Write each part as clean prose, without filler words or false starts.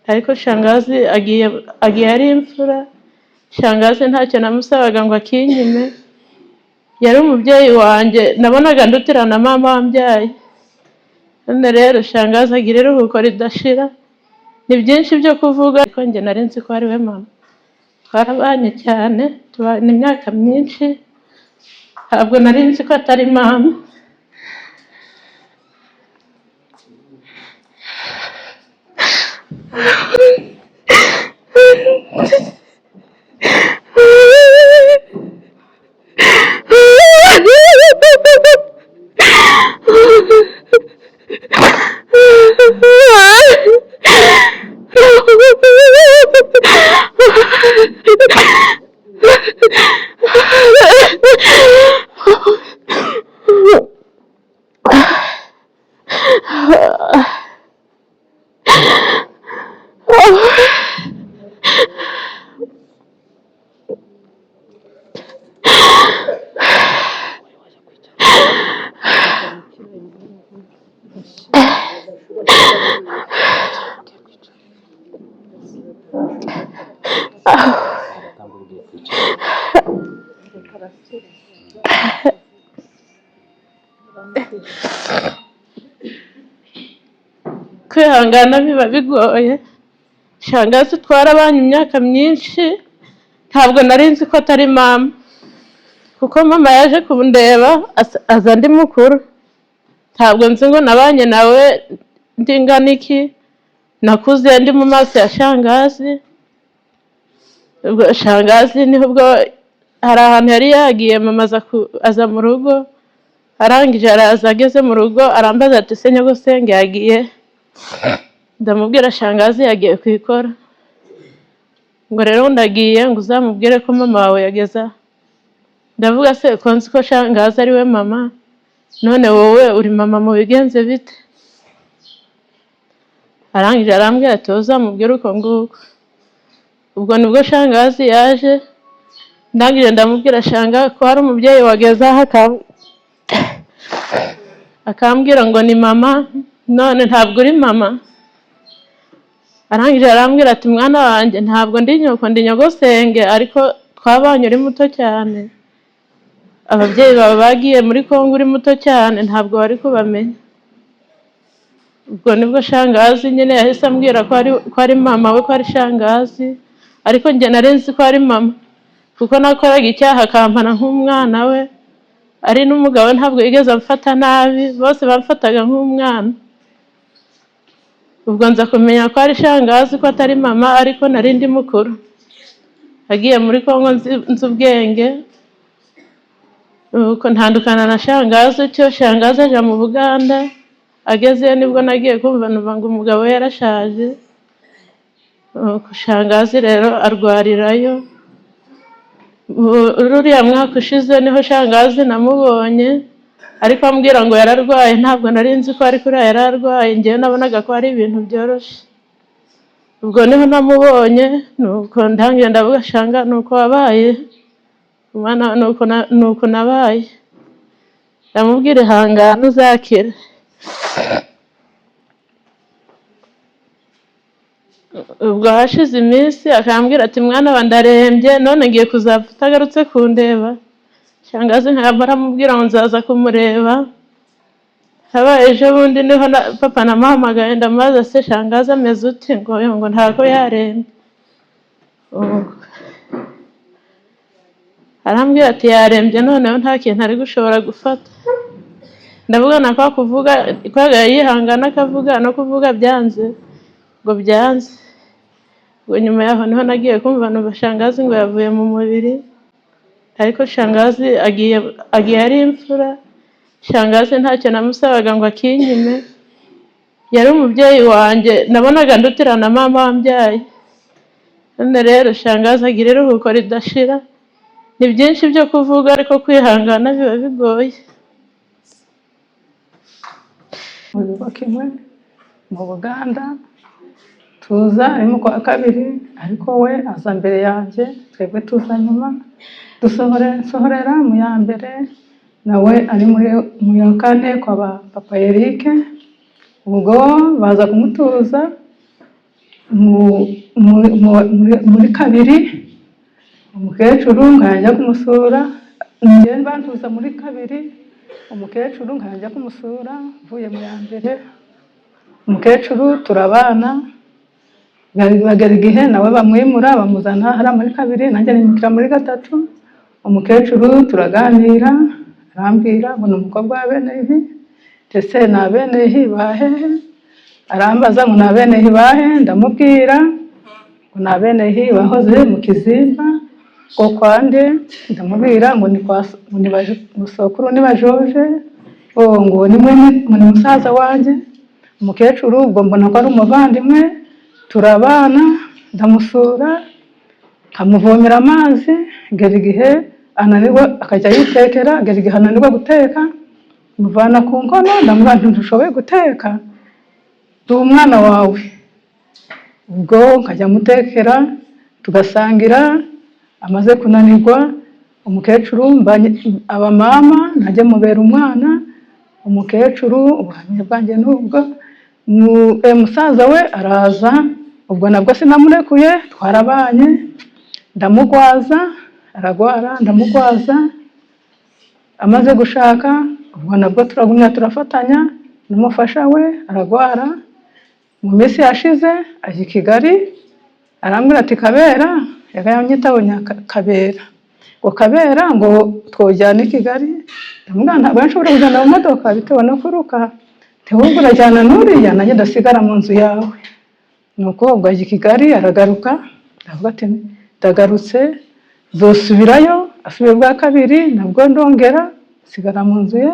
ariko shangazi agiye ari imfura. Shangazi ntacyo namusabaga ngo akinyime, yari umubyeyi wanjye nabonaga ndutirana mama wambyaye. None rero shangazi agira iruhuko ridashira, ni byinshi byo kuvuga, ariko njye nari nzi ko ari we mama. Twarabanye cyane, tubana imyaka myinshi, ntabwo nari nzi ko atari mama. Kwihangana biba bigoye. Shangazi twarabanye imyaka myinshi, ntabwo nari nzi ko atari mama, kuko mama yaje kundeba aza ndi mukuru. Ntabwo nzi ngo nabanye nawe ndingana iki, nakuze ndi mu maso ya shangazi. Shangazi niho ubwo hari ahantu yari yagiye, mama aza mu rugo, arangije araza, ageze mu rugo arambaza ati se nyogosenge yagiye? Ndamubwira shangazi yagiye kwikora. Ngo rero ndagiye ngo uzamubwire ko mama wawe yageza. Ndavuga se ko nzi ko shangazi ari we mama, none wowe uri mama mu bigenze bite? Arangije arambwira ati uzamubwire uko nguko. Ubwo nibwo shangazi yaje, ndangije ndamubwira shanga ko hari umubyeyi wageza akambwira ngo ni mama, none ntabwo uri mama. Arangije arambwira ati mwana wanjye ntabwo ndi nyoko, ndi nyogosenge, ariko twabanye uri muto cyane. Ababyeyi baba bagiye muri Kongo uri muto cyane, ntabwo wari kubamenya. Ubwo nibwo shangazi nyine yahise ambwira ko ari mama we, ko ari shangazi, ariko njye nari nzi ko ari mama, kuko nakoraga icyaha akampana nk'umwana we, ari n'umugabo ntabwo yigeze amfata nabi, bose bamfataga nk'umwana. Ubwo nza kumenya ko ari shangazi, ko atari mama, ariko nari ndi mukuru. Agiye muri Kongo nzi ubwenge, uko ntandukana na shangazi. Cyo shangazi aje mu Buganda, agezeyo nibwo nagiye kumva ngo umugabo we yarashaje. Shangazi rero arwarirayo. Ruriya mwaka ushize niho shangazi namubonye, ariko ambwira ngo yararwaye. Ntabwo nari nzi ko ari kuriya yararwaye, njyewe nabonaga ko ari ibintu byoroshye. Ubwo niho namubonye, nuko ndangiye ndavuga shanga nuko wabaye umwana, nuko nabaye. Ndamubwira ihangane uzakira. Ubwo hashize iminsi akambwira ati mwana wa ndarembye, none ngiye kuzapfa utagarutse kundeba. Shangazi nkaba aramubwira ngo nzaza kumureba. Habaye ejo bundi niho papa namuhamagaye, ndamubaza se shangazi ameze ute? Ngo ntabwo yarembye. Arambwira ati yarembye, noneho nta kintu ari gushobora gufata. Ndavuga na kwa kuvuga kwaga yihangana, akavuga no kuvuga byanze, ngo byanze. Ubwo nyuma yaho niho nagiye kumva no shangazi ngo yavuye mu mubiri, ariko shangazi agiye ari imfura. Shangazi ntacyo namusabaga ngo akinyime, yari umubyeyi wanjye nabonaga ndutirana mama wambyaye. None rero shangazi agira iruhuko ridashira, ni byinshi byo kuvuga, ariko kwihangana biba bigoye. Kimwe mu Buganda tuza arimo kwa kabiri ariko we aza mbere yanjye twebwe tuza nyuma dusohorera mu ya mbere nawe ari mu ya kane kwa papa Eric. Ubwo baza kumutuza muri kabiri umukecuru nkajya kumusura njye bantuza muri kabiri umukecuru nkajya kumusura mvuye mu ya mbere umukecuru turabana bagera igihe nawe bamwimura bamuzana hariya muri kabiri nanjye nimukira muri gatatu. Umukecuru turaganira arambwira ngo ni umukobwa wa Benehi ndetse na Benehi bahehe arambaza ngo na Benehi bahe ndamubwira ngo na Benehi bahoze mu Kizimba ngo kwande ndamubwira ngo ni musokuru ni bajoje ngo ni musaza wanjye. Umukecuru ubwo mbona ko ari umuvandimwe turabana ndamusura kamuvomera amazi ngera igihe ananirwa akajya yitekera ngera igihe ananirwa guteka muvana ku nkono ndamubwira nti ntushoboye guteka ndi umwana wawe. Ubwo nkajya mutekera tugasangira amaze kunanirwa umukecuru aba mama najya mubera umwana umukecuru ubuhamya bwanjye n'ubwo musaza we araza ubwo nabwo sinamurekuye twarabanye ndamugwaza aragwara ndamugwaza amaze gushaka ubwo nabwo turagumya turafatanya n'umufasha we aragwara. Mu minsi yashize aje i Kigali arambwira ati Kabera yaganyitaho Kabera ngo Kabera ngo twojyana i Kigali ndamubwira ntabwo nshobora kujyana mu modoka bitewe no kuruka ahubwo urajyana n'uriya nanjye ndasigara mu nzu yawe. Nuko ubwo aje i Kigali aragaruka ndavuga ati ndagarutse zosubirayo asubiye bwa kabiri nabwo ndongera sigara mu nzu ye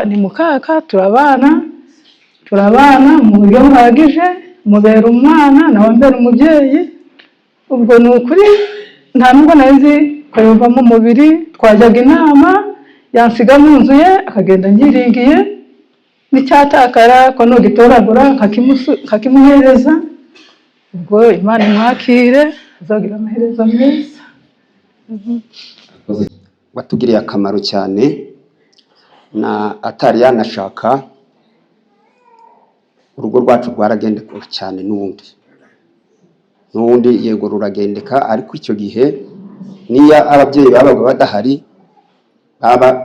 ni mukaka turabana mu buryo buhagije mubera umwana nawe mbera umubyeyi. Ubwo ni ukuri nta nubwo nzi ko yumvamo umubiri twajyaga inama yansiga mu nzu ye akagenda ngiringiye n'icyatakara ko nugitoragura nkakimuhereza. Ubwo Imana imwakire azagira amaherezo meza. Watugiriye akamaro cyane na atari yanashaka urugo rwacu rwaragendeka cyane n'ubundi yego ruragendeka ariko icyo gihe niya ababyeyi babaga badahari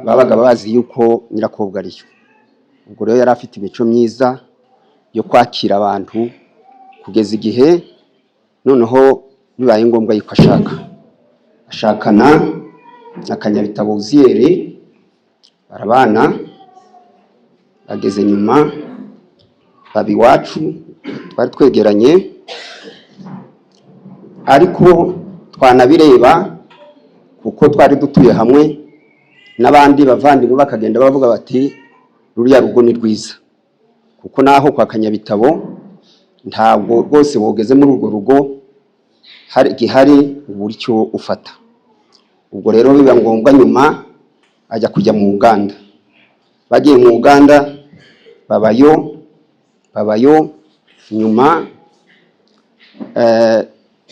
babaga bazi yuko nyirakobwa ariyo. Ubwo rero yari afite imico myiza yo kwakira abantu kugeza igihe noneho bibaye ngombwa yuko ashakana na Kanyabitabo Uziyeri barabana bageze nyuma baba iwacu twari twegeranye ariko twanabireba kuko twari dutuye hamwe n'abandi bavandimwe bakagenda bavuga bati ruriya rugo ni rwiza kuko naho kwa Kanyabitabo ntabwo rwose bogeze muri urwo rugo hari igihari uburyo ufata. Ubwo rero biba ngombwa nyuma ajya kujya mu Uganda. Bagiye mu Uganda babayo nyuma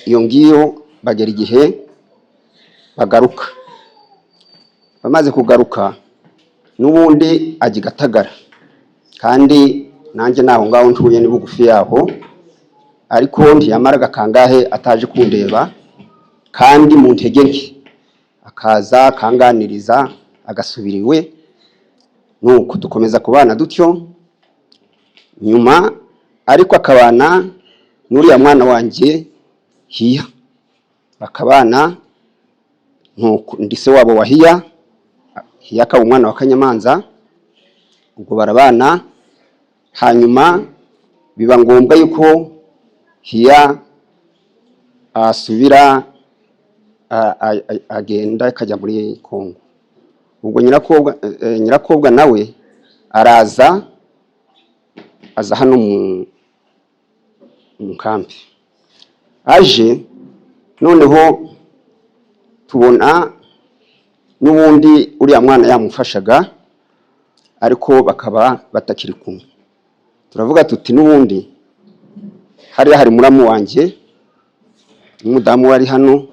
iyo ngiyo bagera igihe bagaruka. Bamaze kugaruka n'ubundi ajya Gatagara kandi nanjye naho ngaho ntuye ni bugufi yaho ariko ntiyamaraga kangahe ataje kundeba kandi mu ntege nke akaza kanganiriza agasubira iwe nuko dukomeza kubana dutyo nyuma ariko akabana n'uriya mwana wanjye Hiya bakabana nuko ndise wabo wa Hiya akaba umwana wa Kanyamanza. Ubwo barabana hanyuma biba ngombwa yuko Hiya asubira agenda akajya muri Kongo. Ubwo nyirakobwa nawe aza hano mu kampi aje noneho tubona n'ubundi uriya mwana yamufashaga ariko bakaba batakiri kumwe. Turavuga tuti n'ubundi hari muramu wanjye n'umudamu wari hano,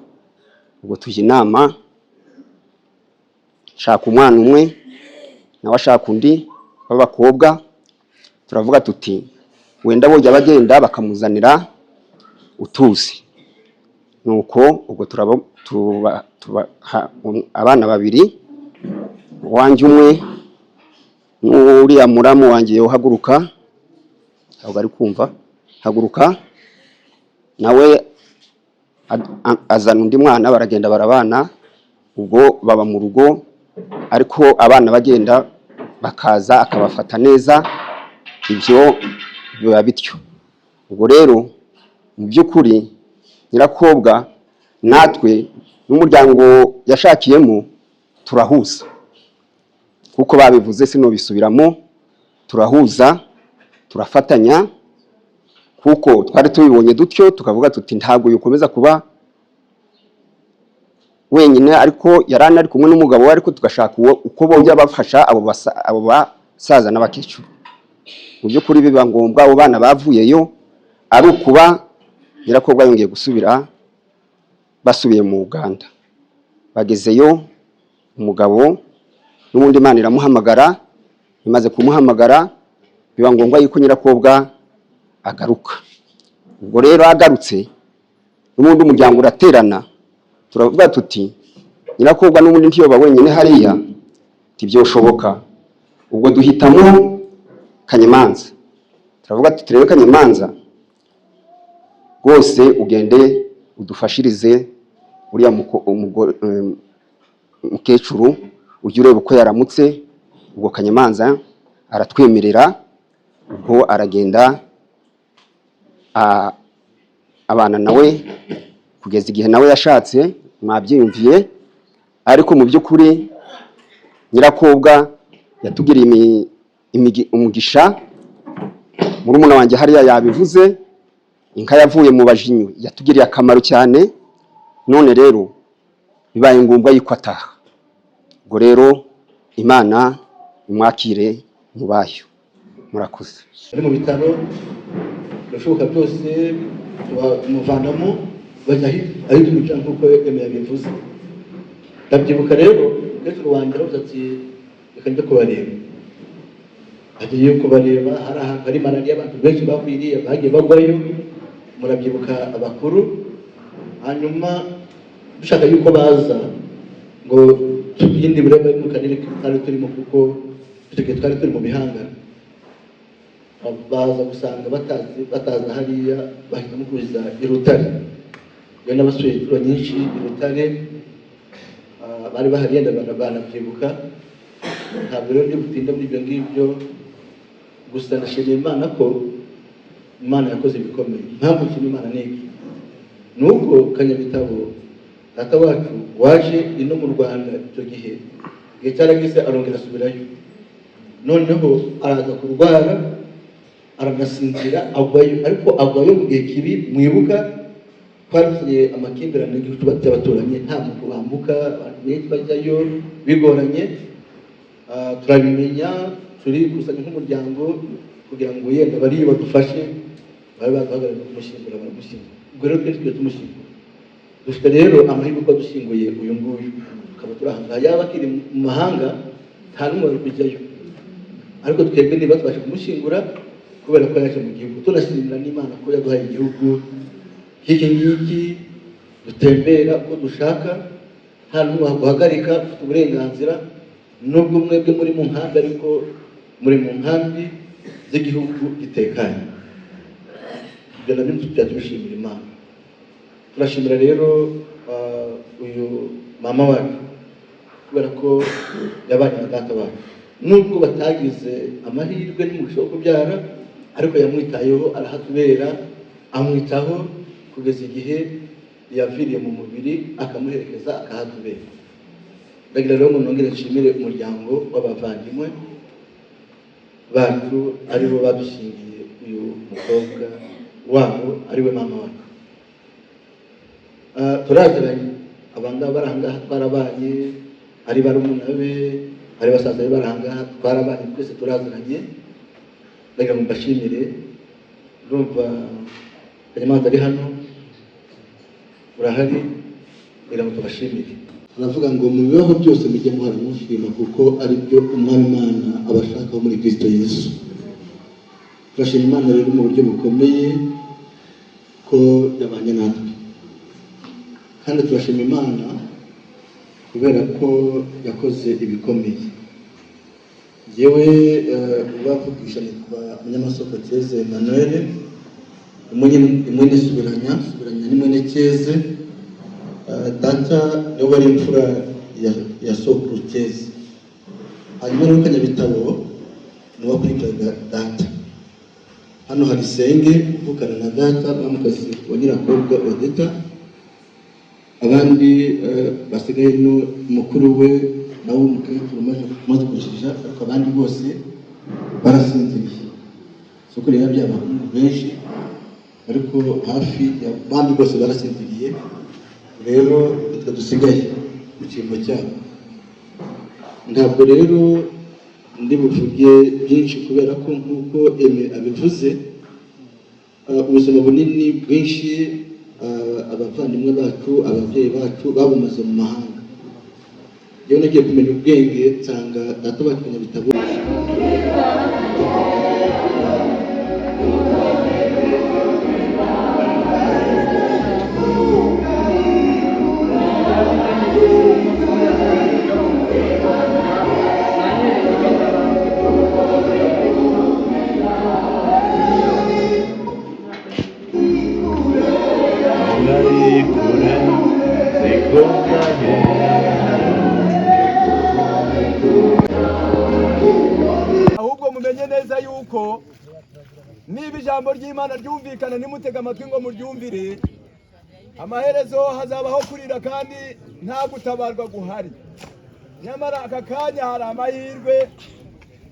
ubwo tujya inama shaka umwana umwe nawe ashaka undi b'abakobwa, turavuga tuti wenda bojya bagenda bakamuzanira utuzi. Nuko ubwo tuba abana babiri, wanjye umwe n'uriya muramu wanjye yohaguruka, ntabwo ari kumva, haguruka nawe azana undi mwana, baragenda barabana, ubwo baba mu rugo, ariko abana bagenda bakaza akabafata neza, ibyo biba bityo. Ubwo rero mu by'ukuri Nyirakobwa natwe n'umuryango yashakiyemo turahuza, kuko babivuze sinobisubiramo, turahuza turafatanya, kuko twari tubibonye dutyo tukavuga tuti ntabwo yukomeza kuba wenyine, ariko yarana ari kumwe n'umugabo we, ariko tugashaka uko bongera bafasha abo basaza n'abakecuru. Mu by'ukuri biba ngombwa abo bana bavuyeyo ari ukuba Nyirakobwa yongeye gusubira, basubiye mu Uganda. Bagezeyo umugabo n'ubundi Imana iramuhamagara, imaze kumuhamagara biba ngombwa yuko Nyirakobwa agaruka. Ubwo rero agarutse n'ubundi umuryango uraterana, turavuga tuti Nyirakobwa n'ubundi ntiyoba wenyine hariya, tibyoshoboka. Ubwo duhitamo Kanyamanza, turavuga tuti rero Kanyamanza rwose ugende udufashirize uriya mukecuru, ujye ureba uko yaramutse. Ubwo Kanyamanza aratwemerera, ubwo aragenda abana nawe kugeza igihe nawe yashatse, mwabyiyumviye. Ariko mu by'ukuri Nyirakobwa yatugiriye umugisha. Murumuna wanjye hariya yabivuze, inka yavuye mu bajinyu yatugiriye akamaro cyane. None rero bibaye ngombwa yuko ataha. Ubwo rero Imana imwakire mu bayo. Murakoze. Ari mu bitaro birashoboka byose tumuvanamo bajya ari tumucana kuko yabivuze. Ndabyibuka rero umukecuru wanjye aravuze ati reka njye kubareba. Agiye kubareba, hari ahantu hari malariya abantu benshi bakwiriye bagiye bagwayo, murabyibuka abakuru. Hanyuma dushaka yuko baza ngo tugende bureba mu karere kari turimo, kuko twari turi mu bihangano. Baza gusanga bataza hariya, bahitamo kuza i Rutare. Iyo n'abasuye inshuro nyinshi i Rutare bari bahari, yenda banabyibuka. Ntabwo rero ndi butinda muri ibyo ngibyo, gusa ndashimira Imana ko Imana yakoze ibikomeye. Ntabwo nshimira Imana n'iki, nuko Kanyabitabo data wacu waje ino mu Rwanda icyo gihe cyaragise arongera asubirayo. Noneho araza kurwara, aranasinzira, agwayo. Ariko agwayo mu gihe kibi. Mwibuka twariye amakimbirane y'igihugu cy'abaturanyi, nta muntu wambuka, abantu benshi bajyayo bigoranye. Turabimenya, turikusanya nk'umuryango kugira ngo yenda bariyo badufashe, bari baduhagarariye kumushyingura, baramushyingura. Ubwo rero twese tugiye tumushyingura. Dufite rero amahirwe ko dushyinguye uyu nguyu, tukaba turahangaha. Yaba akiri mu mahanga nta n'umwe wari kujyayo, ariko twebwe niba tubashe kumushyingura kubera ko yaje mu gihugu. Tunashimira n'Imana ko yaduhaye igihugu nk'iki ngiki, dutembera uko dushaka, nta n'umwe waguhagarika, ufite uburenganzira. Nubwo mwebwe muri mu nkambi, ariko muri mu nkambi z'igihugu gitekanye. Ibyo nabyo tujya tubishimira Imana. Turashimira rero uyu mama wacu kubera ko yabanye na data wacu. Nubwo batagize amahirwe n'umugisha wo kubyara, ariko yamwitayeho, arahatubera, amwitaho kugeza igihe yaviriye mu mubiri, akamuherekeza, akahatubera. Ndagira rero ngo nongere nshimire umuryango w'abavandimwe bacu, aribo badushingiye uyu mukobwa wabo, ariwe mama wacu. Turaziranye, abangaba barangaha twarabanye, ari barumuna be, ari basaza be barangaha twarabanye, twese turaziranye. Ndagira ngo mbashimire. Urumva Kanyamanza ari hano urahari kugira ngo tubashimire. Aravuga ngo mu bibaho byose mujye muhora mushima kuko ari byo Umwami Imana abashakaho muri Kristo Yesu. Turashima Imana rero mu buryo bukomeye ko yabanye natwe, kandi turashima Imana kubera ko yakoze ibikomeye. Yewe bavugisha nitwa Munyamasoko Thérèse Emmanuel, imwene subiranya ni mwene Thérèse. Data niwe wari imfura ya sokuru Thérèse. Hanyuma rero Kanyabitabo niwe wakurikiraga data. Hano hari Senge uvukana na data bamukazi wa nyirakobwa Odeta. Abandi basigaye mukuru we nawe umukecuru umaze kurushija, ariko abandi bose barasinziriye. Soko rero by'abahungu benshi, ariko hafi y'abandi bose barasinziriye. Rero twe dusigaye mu cyimbo cyabo. Ntabwo rero ndi buvuge byinshi kubera ko nk'uko abivuze, ubuzima bunini bwinshi abavandimwe bacu, ababyeyi bacu babumaze mu mahanga. Iyo nagiye kumenya ubwenge nsanga data wa Kanyabitabo ahubwo mumenye neza yuko niba ijambo ry'Imana ryumvikana nimutega amatwi ngo muryumvire, amaherezo hazabaho kurira kandi nta gutabarwa guhari. Nyamara aka kanya hari amahirwe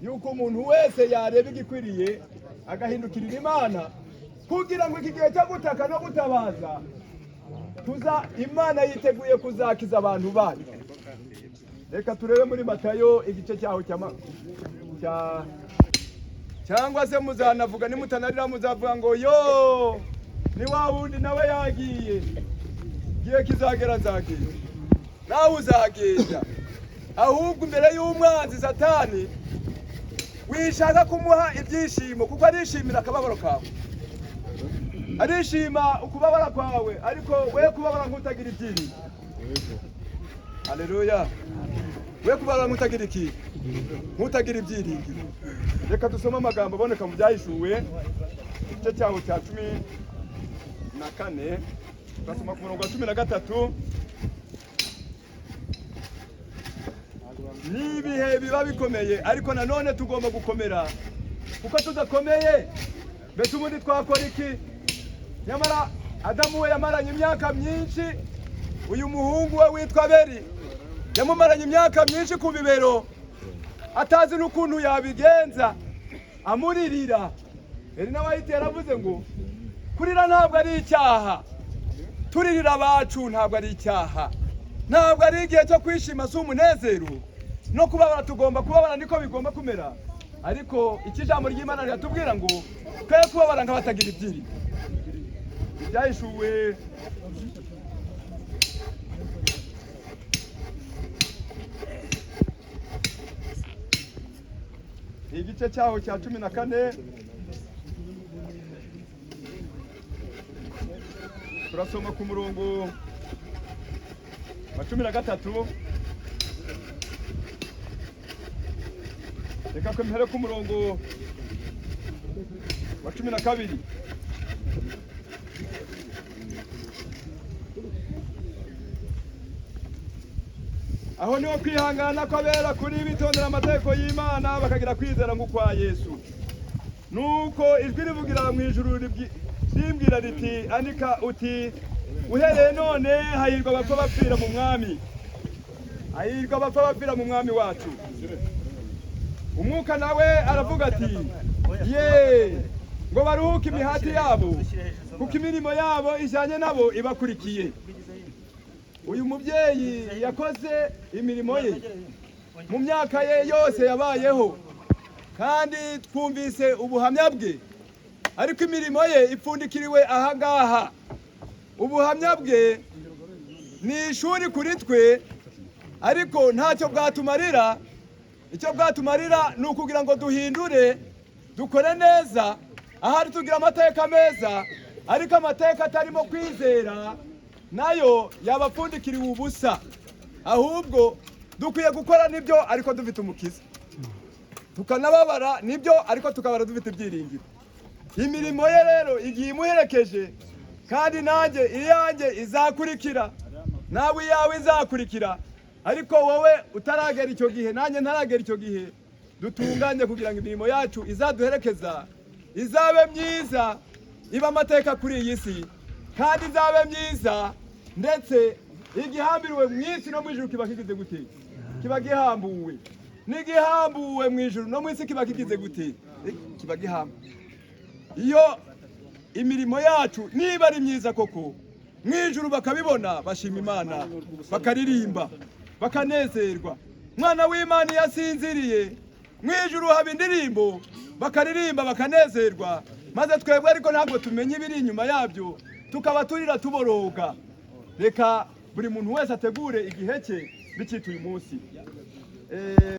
yuko umuntu wese yareba igikwiriye agahindukirira Imana, kugira ngo iki gihe cyo gutaka no gutabaza Imana yiteguye kuzakiza abantu bayo. Reka turebe muri Matayo igice cyaho cyangwa se muzanavuga nimutanarira muzavuga ngo yo ni wa wundi nawe yagiye, gihe kizagera nzagenda nawe uzagenda. Ahubwo imbere y'umwanzi Satani wishaka kumuha ibyishimo, kuko arishimira akababaro kawe, arishima ukubabara kwawe, ariko we kubabara nk'utagira ibyiringiro. Haleluya. We kubabara nk'utagira iki? Nk'utagira ibyiringiro. Reka dusome amagambo aboneka mu Byahishuwe igice cyaho cya 14, turasoma ku murongo wa 13. Nibihe biba bikomeye, ariko nanone tugomba gukomera, kuko tudakomeye mbese ubundi twakora iki? Nyamara Adamu we yamaranye imyaka myinshi, uyu muhungu we witwa Abeli yamumaranye imyaka myinshi ku bibero, atazi n'ukuntu yabigenza, amuririra. Eri nawe ahitera avuze ngo kurira ntabwo ari icyaha, turirira abacu ntabwo ari icyaha, ntabwo ari igihe cyo kwishima, si umunezero. No kubabara tugomba kubabara, niko bigomba kumera. Ariko iki jambo ry'Imana riratubwira ngo twe kubabara nk'abatagira ibyiringiro. Byahishuwe igice cyaho cya 14, turasoma ku murongo wa 13. Reka mpere ku murongo wa 12. Aho niho kwihangana kw'abera kuri bitondera amategeko y'Imana bakagira kwizera nk'ukwa Yesu. Nuko ijwi rivugira mu ijuru rimbwira riti, andika uti, uhereye none hahirwa abapfa bapfira mu Mwami, hahirwa abapfa bapfira mu Mwami wacu. Umwuka nawe aravuga ati, ye ngo baruhuke imihati yabo, kuko imirimo yabo ijyanye nabo ibakurikiye. Uyu mubyeyi yakoze imirimo ye mu myaka ye yose yabayeho, kandi twumvise ubuhamya bwe ariko imirimo ye ipfundikiriwe ahangaha. Ubuhamya bwe ni ishuri kuri twe, ariko ntacyo bwatumarira. Icyo bwatumarira ni ukugira ngo duhindure, dukore neza, ahari tugira amateka meza, ariko amateka atarimo kwizera nayo yabapfundikiriwe ubusa. Ahubwo dukwiye gukora nibyo ariko dufite umukiza, tukanababara nibyo ariko tukabara dufite ibyiringiro. Imirimo ye rero igiye imuherekeje, kandi nanjye iyanjye izakurikira, nawe iyawe izakurikira. Ariko wowe utaragera icyo gihe, nanjye ntaragera icyo gihe, dutunganye kugira ngo imirimo yacu izaduherekeza izabe myiza, iba amateka kuri iyi si, kandi izabe myiza, ndetse igihambiriwe mu isi no mu ijuru kiba kigize gute? Kiba gihambuwe. N'igihambuwe mu ijuru no mu isi kiba kigize gute? Kiba gihambuwe. Iyo imirimo yacu niba ari myiza koko, mu ijuru bakabibona, bashima Imana, bakaririmba, bakanezerwa. Mwana w'Imana yasinziriye, mu ijuru haba indirimbo, bakaririmba, bakanezerwa. Maze twebwe ariko ntabwo tumenye ibiri inyuma yabyo, tukaba turira tuboroga. Reka buri muntu wese ategure igihe cye bicita uyu munsi.